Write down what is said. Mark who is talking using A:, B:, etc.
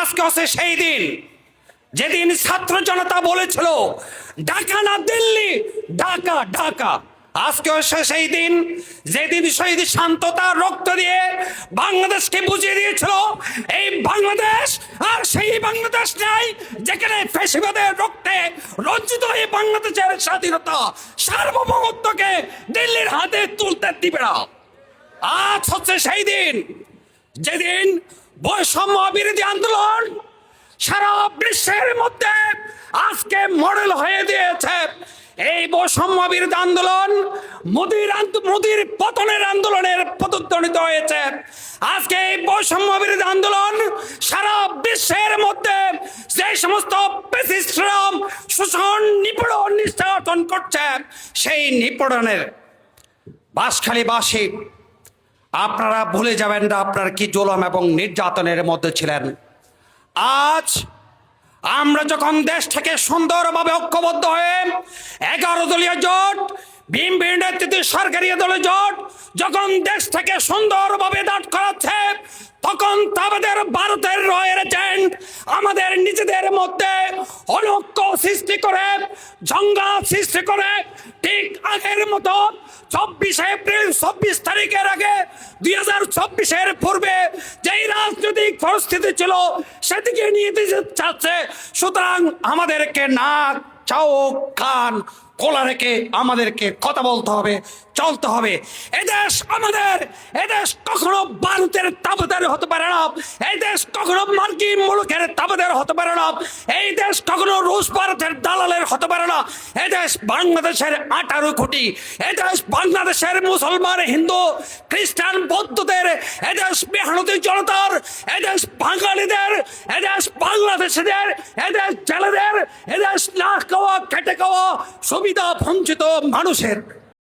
A: আজকে হচ্ছে সেই দিন যেদিন ছাত্র জনতা বলেছিল ঢাকা না দিল্লি, ঢাকা ঢাকা। আজকে হচ্ছে সেই দিন যেদিন শহীদ শান্ততা রক্ত দিয়ে বাংলাদেশকে বুঝিয়ে দিয়েছিল এই বাংলাদেশ আর সেই বাংলাদেশ নাই যেখানে ফ্যাসিবাদের রক্তে রঞ্জিত হয়ে বাংলাদেশের স্বাধীনতা সার্বভৌমত্বকে দিল্লির হাতে তুলতে দিবে না। আজ হচ্ছে সেই দিন যেদিন বৈষম্য বিরোধী আন্দোলন সারা বিশ্বের মধ্যে আজকে মডেল হয়ে দিয়েছে। এই বৈষম্য বিরোধী আন্দোলন মোদির পতনের আন্দোলনের প্রতিধ্বনিত হয়েছে। আজকে এই বৈষম্য বিরোধী আন্দোলন সারা বিশ্বের মধ্যে যে সমস্ত ফ্যাসিস্টরা শোষণ নিপীড়ন নির্যাতন করছে সেই নিপীড়নের বাঁশখালীবাসী আপনারা ভুলে যাবেন না আপনার কি জুলুম এবং নির্যাতনের মধ্যে ছিলেন। আজ আমরা যখন দেশ থেকে সুন্দরভাবে ঐক্যবদ্ধ হয়ে 11 দলীয় জোট বিএনপি নেতৃত্বে সরকারি দলীয় জোট যখন দেশ থেকে সুন্দরভাবে দাঁড় করাচ্ছে, তখন তাদের ভারতের রয়ের এজেন্ট আমাদের নিজেদের মধ্যে অনৈক্য সৃষ্টি করে, সংঘাত সৃষ্টি করে, ঠিক আগের মতো 24 এপ্রিল 24 তারিখের আগে 2024-এর পূর্বে যেই রাজনৈতিক পরিস্থিতি ছিল সেদিকে নিয়ে যেতে চাচ্ছে। সুতরাং আমাদেরকে নাক চোখ কান খোলা রেখে আমাদেরকে কথা বলতে হবে, চলতে হবে। এদেশ আমাদের, এদেশ কখনো ভারতের তাবেদার হতে পারে না, এই দেশ কখনো মার্কিন মুলুকের তাবেদার হতে পারে না, এই দেশ কখনো রুশ ভারতের দালালের হতে পারে না। এদেশ বাংলাদেশের 18 কোটি, এদেশ বাংলাদেশের মুসলমান হিন্দু খ্রিস্টান বৌদ্ধদের, এদেশ মেহনতি জনতার, এদেশ বাঙালিদের, এদেশ বাংলাদেশিদের, এদেশ জেলেদের, এদেশ না খাওয়া খেটে খাওয়া সুবিধা বঞ্চিত মানুষের।